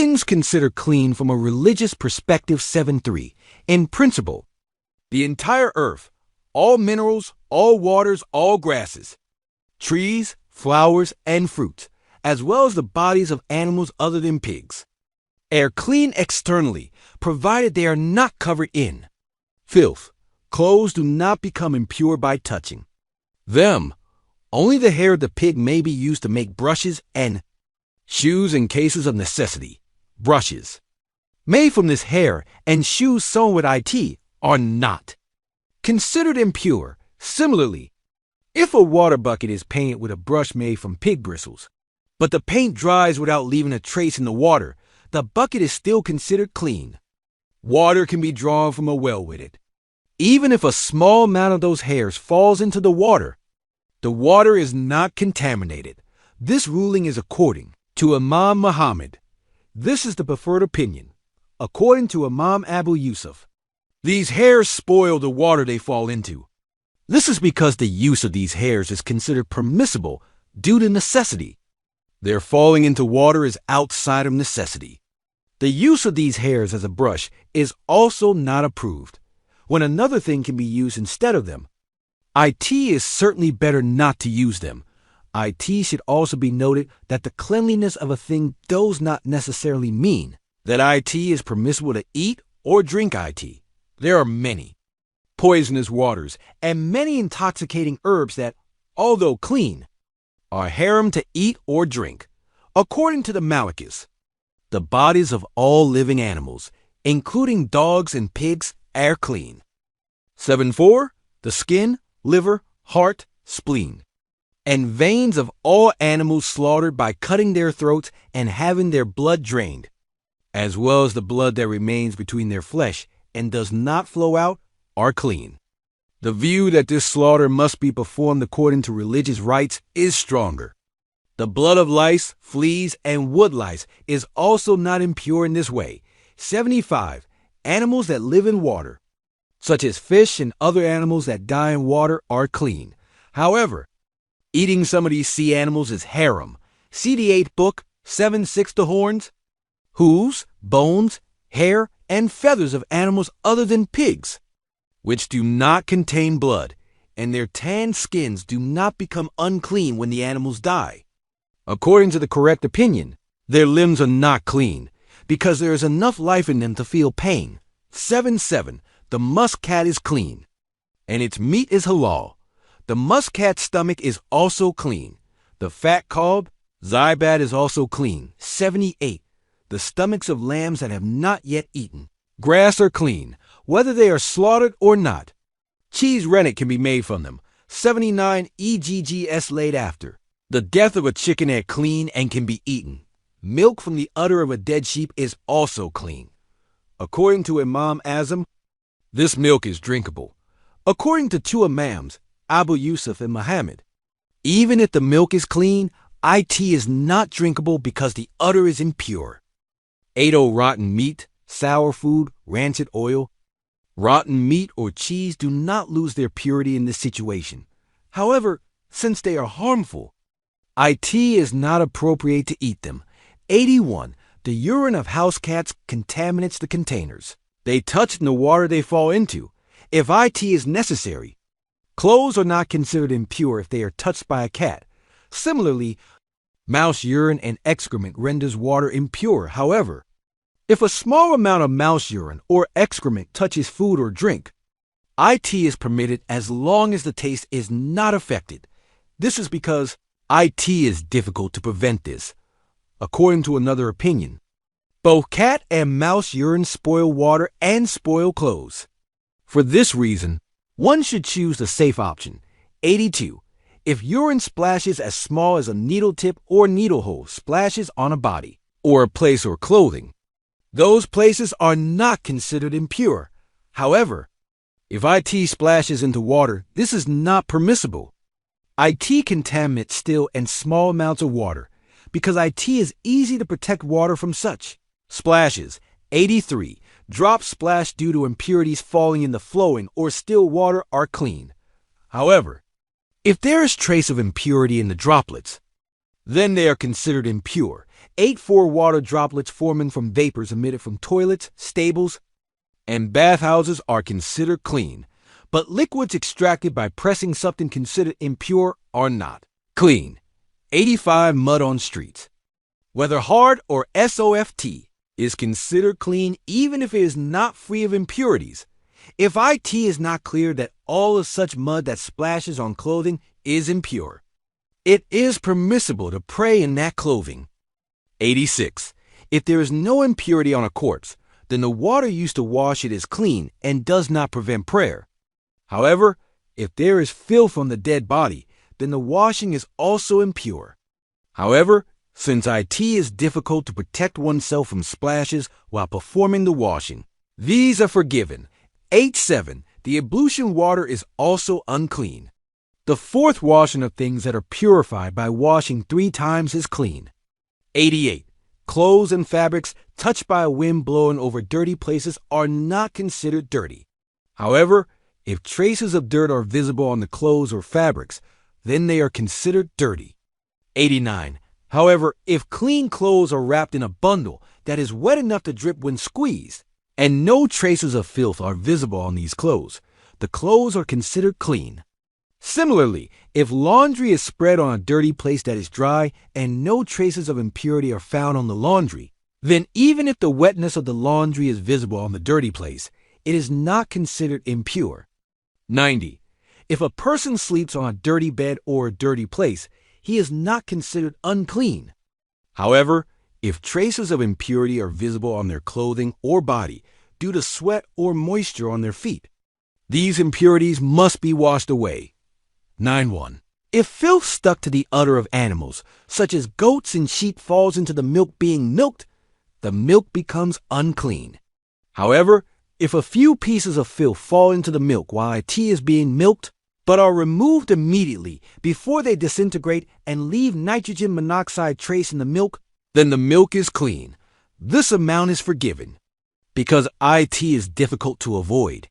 Things considered clean from a religious perspective. 7.3. In principle, the entire earth, all minerals, all waters, all grasses, trees, flowers, and fruits, as well as the bodies of animals other than pigs, are clean externally, provided they are not covered in filth. Clothes do not become impure by touching them. Only the hair of the pig may be used to make brushes and shoes in cases of necessity. Brushes made from this hair and shoes sewn with IT are not considered impure. Similarly, if a water bucket is painted with a brush made from pig bristles, but the paint dries without leaving a trace in the water, the bucket is still considered clean. Water can be drawn from a well with it. Even if a small amount of those hairs falls into the water is not contaminated. This ruling is according to Imam Muhammad. This is the preferred opinion. According to Imam Abu Yusuf, these hairs spoil the water they fall into. This is because the use of these hairs is considered permissible due to necessity. Their falling into water is outside of necessity. The use of these hairs as a brush is also not approved, when another thing can be used instead of them. It is certainly better not to use them. It should also be noted that the cleanliness of a thing does not necessarily mean that it is permissible to eat or drink it. There are many poisonous waters and many intoxicating herbs that, although clean, are haram to eat or drink. According to the Malikis, the bodies of all living animals, including dogs and pigs, are clean. 7.4. The skin, liver, heart, spleen, and veins of all animals slaughtered by cutting their throats and having their blood drained, as well as the blood that remains between their flesh and does not flow out, are clean. The view that this slaughter must be performed according to religious rites is stronger. The blood of lice, fleas, and wood lice is also not impure in this way. 75. Animals that live in water, such as fish and other animals that die in water, are clean. However, eating some of these sea animals is haram. See the 8th book, 7.6. The horns, hooves, bones, hair, and feathers of animals other than pigs, which do not contain blood, and their tanned skins do not become unclean when the animals die. According to the correct opinion, their limbs are not clean, because there is enough life in them to feel pain. 7.7. The musk cat is clean, and its meat is halal. The musk cat's stomach is also clean. The fat kalb, zybat, is also clean. 78. The stomachs of lambs that have not yet eaten grass are clean, whether they are slaughtered or not. Cheese rennet can be made from them. 79. EGGS laid after. The death of a chicken are clean and can be eaten. Milk from the udder of a dead sheep is also clean. According to Imam Azam, this milk is drinkable. According to two Imams, Abu Yusuf and Muhammad, even if the milk is clean, it is not drinkable because the udder is impure. 80. Rotten meat, sour food, rancid oil. Rotten meat or cheese do not lose their purity in this situation. However, since they are harmful, it is not appropriate to eat them. 81. The urine of house cats contaminates the containers they touch in the water they fall into. If it is necessary, clothes are not considered impure if they are touched by a cat. Similarly, mouse urine and excrement renders water impure. However, if a small amount of mouse urine or excrement touches food or drink, it is permitted as long as the taste is not affected. This is because it is difficult to prevent this. According to another opinion, both cat and mouse urine spoil water and spoil clothes. For this reason, one should choose the safe option. 82. If urine splashes as small as a needle tip or needle hole splashes on a body or a place or clothing, those places are not considered impure. However, if it splashes into water, this is not permissible. It contaminates still and small amounts of water because it is easy to protect water from such splashes. 83. Drops splashed due to impurities falling in the flowing or still water are clean. However, if there is trace of impurity in the droplets, then they are considered impure 84 water droplets forming from vapors emitted from toilets, stables, and bathhouses are considered clean, but liquids extracted by pressing something considered impure are not. Clean. 85 mud on streets. Whether hard or soft is considered clean even if it is not free of impurities. If it is not clear that all of such mud that splashes on clothing is impure, it is permissible to pray in that clothing. 86. If there is no impurity on a corpse, then the water used to wash it is clean and does not prevent prayer. However, if there is filth on the dead body, then the washing is also impure. However, since it is difficult to protect oneself from splashes while performing the washing, these are forgiven. 87. The ablution water is also unclean. The fourth washing of things that are purified by washing 3 times is clean. 88. Clothes and fabrics touched by a wind blowing over dirty places are not considered dirty. However, if traces of dirt are visible on the clothes or fabrics, then they are considered dirty. 89. However, if clean clothes are wrapped in a bundle that is wet enough to drip when squeezed, and no traces of filth are visible on these clothes, the clothes are considered clean. Similarly, if laundry is spread on a dirty place that is dry and no traces of impurity are found on the laundry, then even if the wetness of the laundry is visible on the dirty place, it is not considered impure. 90. If a person sleeps on a dirty bed or a dirty place, he is not considered unclean. However, if traces of impurity are visible on their clothing or body due to sweat or moisture on their feet, these impurities must be washed away. 91. If filth stuck to the udder of animals, such as goats and sheep, falls into the milk being milked, the milk becomes unclean. However, if a few pieces of filth fall into the milk while it is being milked, but are removed immediately before they disintegrate and leave nitrogen monoxide trace in the milk, then the milk is clean. This amount is forgiven. Because it is difficult to avoid,